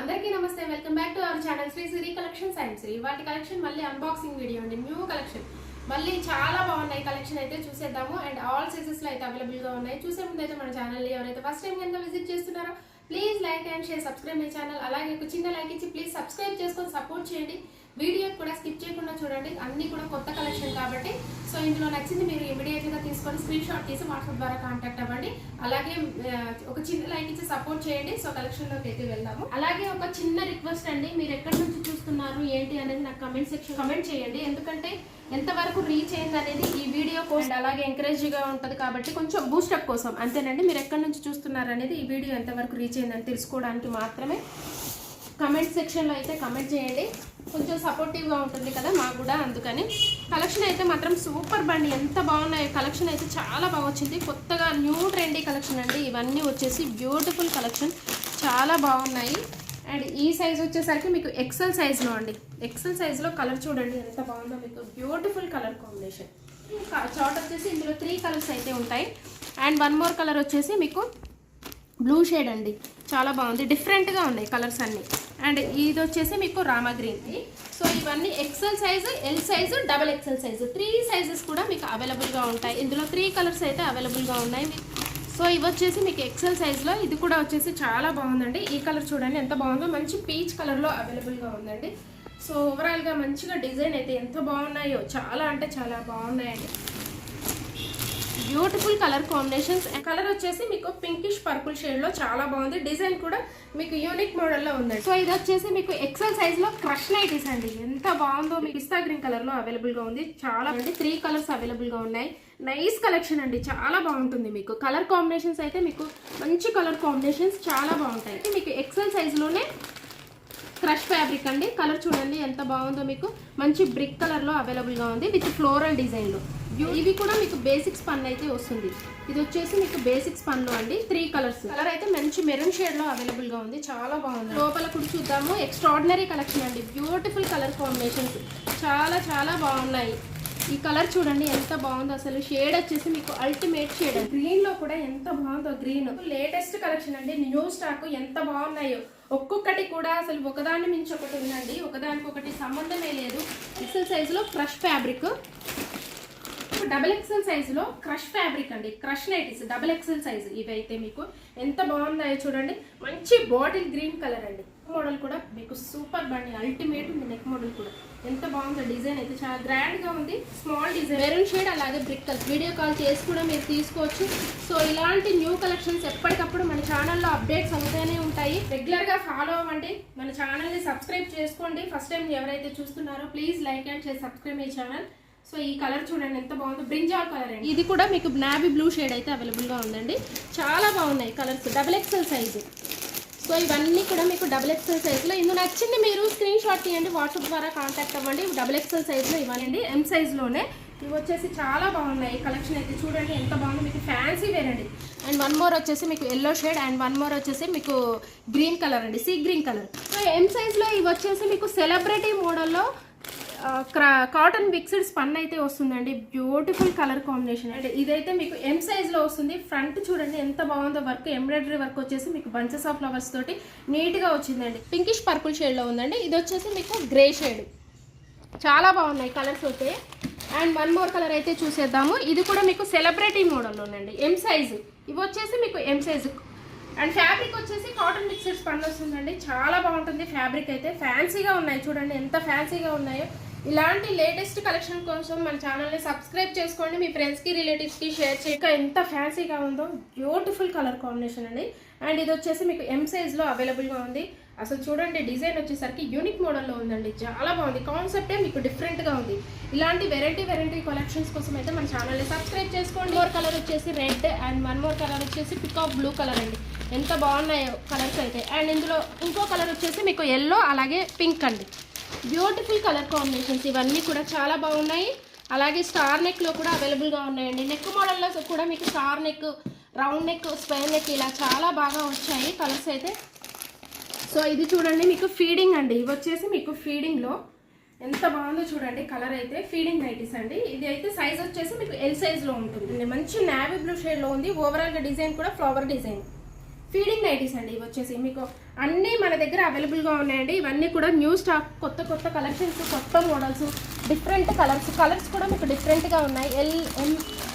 అందరికీ నమస్తే, welcome back to our channel Shri Siri collections and Shri. వాటి కలెక్షన్ మళ్ళీ అన్బాక్సింగ్ వీడియో అండి. న్యూ కలెక్షన్ మళ్ళీ చాలా బాగున్నాయి. కలెక్షన్ అయితే చూసేద్దాము. అండ్ ఆల్ సైజెస్ లో అయితే అవైలబుల్ గా ఉన్నాయి. చూసే ముందు అయితే మన ఛానల్ ఎవరైతే ఫస్ట్ టైం కనుక విజిట్ చేస్తున్నారో please like and share, subscribe my channel. అలాగే ఒక చిన్న లైక్ ఇచ్చి ప్లీజ్ సబ్స్క్రైబ్ చేసుకొని సపోర్ట్ చేయండి. వీడియో కూడా స్కిప్ చేయకుండా చూడండి, అన్ని కూడా కొత్త కలెక్షన్ కాబట్టి. సో ఇందులో నచ్చింది మీరు ఇమీడియట్ గా తీసుకొని స్క్రీన్ షాట్ తీసి వాట్సాప్ ద్వారా కాంటాక్ట్ అవ్వండి. అలాగే ఒక చిన్న లైక్ ఇచ్చి సపోర్ట్ చేయండి. సో కలెక్షన్ లోకి అయితే వెళ్దాము. అలాగే ఒక చిన్న రిక్వెస్ట్ అండి, మీరు ఎక్కడి నుంచి చూస్తున్నారు ఏంటి అనేది నాకు కమెంట్ సెక్షన్ కమెంట్ చేయండి. ఎందుకంటే ఎంతవరకు రీచ్ అయింది అనేది ఈ వీడియో కోసం అలాగే ఎంకరేజ్ గా ఉంటుంది కాబట్టి కొంచెం బూస్టప్ కోసం అంతేనండి. మీరు ఎక్కడి నుంచి చూస్తున్నారు అనేది ఈ వీడియో ఎంతవరకు రీచ్ అయిందని తెలుసుకోవడానికి మాత్రమే కమెంట్ సెక్షన్లో అయితే కమెంట్ చేయండి. కొంచెం సపోర్టివ్గా ఉంటుంది కదా మాకు కూడా, అందుకని. కలెక్షన్ అయితే మాత్రం సూపర్ బండి, ఎంత బాగున్నాయి. కలెక్షన్ అయితే చాలా బాగా వచ్చింది. కొత్తగా న్యూ ట్రెండీ కలెక్షన్ అండి. ఇవన్నీ వచ్చేసి బ్యూటిఫుల్ కలెక్షన్, చాలా బాగున్నాయి. అండ్ ఈ సైజ్ వచ్చేసరికి మీకు ఎక్సెల్ సైజ్లో అండి. ఎక్సెల్ సైజ్లో కలర్ చూడండి ఎంత బాగుందో, మీకు బ్యూటిఫుల్ కలర్ కాంబినేషన్. చార్ట్ వచ్చేసి ఇందులో 3 కలర్స్ అయితే ఉంటాయి. అండ్ వన్ మోర్ కలర్ వచ్చేసి మీకు బ్లూ షేడ్ అండి, చాలా బాగుంది. డిఫరెంట్గా ఉన్నాయి కలర్స్ అన్నీ. అండ్ ఇది వచ్చేసి మీకు రామా గ్రీన్. సో ఇవన్నీ XL size, L size, double XL size 3 sizes కూడా మీకు అవైలబుల్గా ఉంటాయి. ఇందులో 3 కలర్స్ అయితే అవైలబుల్గా ఉన్నాయి. సో ఇవి వచ్చేసి మీకు ఎక్సెల్ సైజులో, ఇది కూడా వచ్చేసి చాలా బాగుందండి. ఈ కలర్ చూడండి ఎంత బాగుందో, మంచి పీచ్ కలర్లో అవైలబుల్గా ఉందండి. సో ఓవరాల్గా మంచిగా డిజైన్ అయితే ఎంత బాగున్నాయో, చాలా అంటే చాలా బాగున్నాయండి. Beautiful colour combinations. కలర్ వచ్చేసి మీకు పింకిష్ పర్పుల్ షేడ్ లో చాలా బాగుంది. డిజైన్ కూడా మీకు యూనిక్ మోడల్ లో ఉందండి. సో ఇది వచ్చేసి మీకు ఎక్సెల్ సైజ్ లో క్రష్ నైటీస్ అండి, ఎంత బాగుందో. మీకు పిస్తా గ్రీన్ కలర్ లో అవైలబుల్ గా ఉంది. చాలా అంటే 3 కలర్స్ అవైలబుల్ గా ఉన్నాయి. నైస్ కలెక్షన్ అండి, చాలా బాగుంటుంది. మీకు కలర్ కాంబినేషన్స్ అయితే మీకు మంచి కలర్ కాంబినేషన్స్ చాలా బాగుంటాయి. మీకు ఎక్సెల్ సైజ్ లోనే క్రష్ ఫ్యాబ్రిక్ అండి. కలర్ చూడండి ఎంత బాగుందో, మీకు మంచి బ్రిక్ కలర్ లో అవైలబుల్ గా ఉంది విత్ ఫ్లోరల్ డిజైన్ లో. ఇవి కూడా మీకు బేసిక్ స్పన్ అయితే వస్తుంది. ఇది వచ్చేసి మీకు బేసిక్ స్పన్ లో అండి. 3 కలర్స్. కలర్ అయితే మంచి మెరూన్ షేడ్ లో అవైలబుల్ గా ఉంది, చాలా బాగుంది. లోపల కూడా చూద్దాము. ఎక్స్ట్రాడినరీ కలెక్షన్ అండి, బ్యూటిఫుల్ కలర్ కాంబినేషన్స్ చాలా చాలా బాగున్నాయి. ఈ కలర్ చూడండి ఎంత బాగుందో అసలు. షేడ్ వచ్చేసి మీకు అల్టిమేట్ షేడ్. గ్రీన్ లో కూడా ఎంత బాగుందో, గ్రీన్ లేటెస్ట్ కలెక్షన్ అండి. న్యూ స్టాక్ ఎంత బాగున్నాయో, ఒక్కొక్కటి కూడా అసలు ఒకదాన్ని మించి ఒకటి ఉందండి. ఒకదానికొకటి సంబంధమే లేదు. ఎక్సెల్ సైజ్ లో crush fabric, double XL size లో క్రష్ ఫ్యాబ్రిక్ అండి. Crush nighties double XL size. ఇవైతే మీకు ఎంత బాగున్నాయో చూడండి. మంచి బాటిల్ గ్రీన్ కలర్ అండి. మోడల్ కూడా మీకు సూపర్ బండి, అల్టిమేట్ ఉంది. నెక్ మోడల్ కూడా ఎంత బాగుందో. డిజైన్ అయితే చాలా గ్రాండ్ గా ఉంది. స్మాల్ డిజైన్, మెరూన్ షేడ్, అలాగే బ్రిక్ కలర్. వీడియో కాల్ చేసి కూడా మీరు తీసుకోవచ్చు. సో ఇలాంటి న్యూ కలెక్షన్స్ ఎప్పటికప్పుడు మన ఛానల్లో అప్డేట్స్ అవుతూనే ఉంటాయి. రెగ్యులర్ గా ఫాలో అవ్వండి. మన ఛానల్ ని సబ్స్క్రైబ్ చేసుకోండి. ఫస్ట్ టైం ఎవరైతే చూస్తున్నారో please like and share, subscribe my channel. So ఈ కలర్ చూడండి ఎంత బాగుందో, బ్రింజాల్ కలర్ అండి. ఇది కూడా మీకు నావీ బ్లూ షేడ్ అయితే అవైలబుల్ గా ఉందండి. చాలా బాగున్నాయి colours. Double XL size. So ఇవన్నీ కూడా మీకు డబల్ ఎక్సెల్ సైజులో. ఇందులో నచ్చింది మీరు స్క్రీన్ షాట్ తీయండి, వాట్సాప్ ద్వారా కాంటాక్ట్ అవ్వండి. డబల్ ఎక్సెల్ సైజులో ఇవ్వాలండి. ఎం సైజులోనే ఇవి వచ్చేసి చాలా బాగున్నాయి. కలెక్షన్ అయితే చూడండి ఎంత బాగుంది. మీకు ఫ్యాన్సీ వేర్ అండి. అండ్ వన్ మోర్ వచ్చేసి మీకు yellow shade, and one more వచ్చేసి మీకు గ్రీన్ కలర్ అండి, సీ గ్రీన్ కలర్. సో ఎం సైజులో ఇవి వచ్చేసి మీకు సెలబ్రిటీ మోడల్లో కాటన్ మిక్స్డ్ స్పన్ అయితే వస్తుందండి. Beautiful colour combination. అండ్ ఇదైతే మీకు ఎం సైజ్ లో వస్తుంది. ఫ్రంట్ చూడండి ఎంత బాగుందో. వర్క్ ఎంబ్రాయిడరీ వర్క్ వచ్చేసి మీకు బంచెస్ ఆఫ్ ఫ్లవర్స్ తోటి నీట్ గా వచ్చిందండి. పింకిష్ పర్పుల్ షేడ్ లో ఉందండి. ఇది వచ్చేసి మీకు గ్రే షేడ్. చాలా బాగున్నాయి కలర్స్ అయితే. అండ్ వన్ మోర్ కలర్ అయితే చూసేద్దాము. ఇది కూడా మీకు సెలబ్రిటీ మోడల్లో ఉందండి, ఎం సైజు. ఇవి వచ్చేసి మీకు ఎం సైజు. అండ్ ఫ్యాబ్రిక్ వచ్చేసి కాటన్ మిక్స్డ్ స్పన్ వస్తుందండి. చాలా బాగుంటుంది ఫ్యాబ్రిక్ అయితే. ఫ్యాన్సీగా ఉన్నాయి చూడండి ఎంత ఫ్యాన్సీగా ఉన్నాయో. ఇలాంటి లేటెస్ట్ కలెక్షన్ కోసం మన ఛానల్ని సబ్స్క్రైబ్ చేసుకోండి. మీ ఫ్రెండ్స్కి, రిలేటివ్స్కి షేర్ చేయక. ఎంత ఫ్యాన్సీగా ఉందో, బ్యూటిఫుల్ కలర్ కాంబినేషన్ అండి. అండ్ ఇది వచ్చేసి మీకు ఎం సైజ్లో అవైలబుల్గా ఉంది. అసలు చూడండి డిజైన్ వచ్చేసరికి యూనిక్ మోడల్లో ఉందండి, చాలా బాగుంది. కాన్సెప్టే మీకు డిఫరెంట్గా ఉంది. ఇలాంటి వెరైటీ కలెక్షన్స్ కోసం అయితే మన ఛానల్ని సబ్స్క్రైబ్ చేసుకోండి. మోర్ కలర్ వచ్చేసి red, and one more colour వచ్చేసి పికాక్ బ్లూ కలర్ అండి. ఎంత బాగున్నాయో కలర్స్ అయితే. అండ్ ఇందులో ఇంకో కలర్ వచ్చేసి మీకు ఎల్లో, అలాగే పింక్ అండి. Beautiful colour combinations. ఇవన్నీ కూడా చాలా బాగున్నాయి. అలాగే స్టార్ నెక్లో కూడా అవైలబుల్గా ఉన్నాయండి. నెక్ మోడల్లో కూడా మీకు star neck, round neck, square neck ఇలా చాలా బాగా వచ్చాయి కలర్స్ అయితే. సో ఇది చూడండి మీకు ఫీడింగ్ అండి. ఇవి వచ్చేసి మీకు ఫీడింగ్లో ఎంత బాగుందో చూడండి కలర్ అయితే. ఫీడింగ్ నైటీస్ అండి. ఇది అయితే సైజ్ వచ్చేసి మీకు ఎల్ సైజ్లో ఉంటుంది. మంచి నావీ బ్లూ షేడ్లో ఉంది. ఓవరాల్గా డిజైన్ కూడా ఫ్లవర్ డిజైన్. ఫీడింగ్ నైటీస్ అండి. ఇవి వచ్చేసి మీకు అన్నీ మన దగ్గర అవైలబుల్గా ఉన్నాయండి. ఇవన్నీ కూడా న్యూ స్టాక్, కొత్త కలెక్షన్స్, కొత్త మోడల్స్, డిఫరెంట్ కలర్స్ కూడా మీకు డిఫరెంట్గా ఉన్నాయి. ఎల్, ఎం,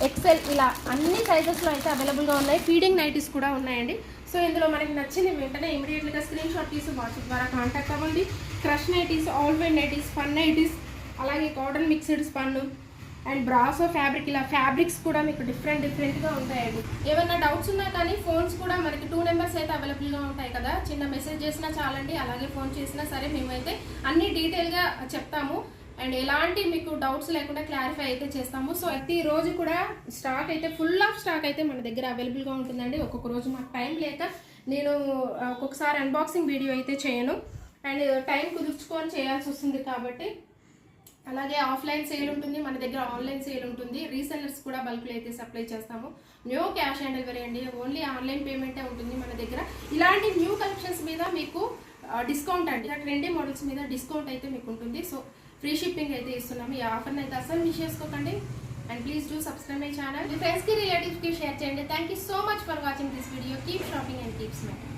ఎక్సెల్ ఇలా అన్ని సైజెస్లో అయితే అవైలబుల్గా ఉన్నాయి. ఫీడింగ్ నైటీస్ కూడా ఉన్నాయండి. సో ఇందులో మనకి నచ్చింది వెంటనే ఇమీడియట్గా స్క్రీన్ షాట్ తీసి వాట్సాప్ ద్వారా కాంటాక్ట్ అవ్వండి. Crush nighties, all wear nighties, spun nighties, అలాగే cotton mixed spun and brasso fabric, ఇలా ఫ్యాబ్రిక్స్ కూడా మీకు డిఫరెంట్గా ఉంటాయండి. ఏమైనా డౌట్స్ ఉన్నా కానీ ఫోన్స్ కూడా మనకి 2 నెంబర్స్ అయితే అవైలబుల్గా ఉంటాయి కదా, చిన్న మెసేజ్ చేసినా చాలండి, అలాగే ఫోన్ చేసినా సరే మేమైతే అన్ని డీటెయిల్గా చెప్తాము అండ్ ఎలాంటి మీకు డౌట్స్ లేకుండా క్లారిఫై అయితే చేస్తాము. సో ప్రతి రోజు కూడా స్టాక్ అయితే ఫుల్ ఆఫ్ స్టాక్ అయితే మన దగ్గర అవైలబుల్గా ఉంటుందండి. ఒక్కొక్క రోజు మాకు టైం లేక నేను ఒక్కొక్కసారి అన్బాక్సింగ్ వీడియో అయితే చేయను అండ్ టైం కుదుర్చుకొని చేయాల్సి వస్తుంది కాబట్టి. అలాగే ఆఫ్లైన్ సేల్ ఉంటుంది మన దగ్గర, ఆన్లైన్ సేల్ ఉంటుంది. రీసెల్లర్స్ కూడా బల్క్లో అయితే సప్లై చేస్తాము. న్యూ క్యాష్ ఆన్ డెలివరీ అండి, ఓన్లీ ఆన్లైన్ పేమెంటే ఉంటుంది మన దగ్గర. ఇలాంటి న్యూ కలెక్షన్స్ మీద మీకు డిస్కౌంట్ అండి, ట్రెండీ మోడల్స్ మీద డిస్కౌంట్ అయితే మీకు ఉంటుంది. సో ఫ్రీ షిప్పింగ్ అయితే ఇస్తున్నాము. ఈ ఆఫర్ని అయితే అసలు మిస్ చేసుకోకండి and please do subscribe my channel. మీ ఫ్రెండ్స్కి, రిలేటివ్స్కి షేర్ చేయండి. Thank you so much for watching this video. Keep shopping and keep smiling.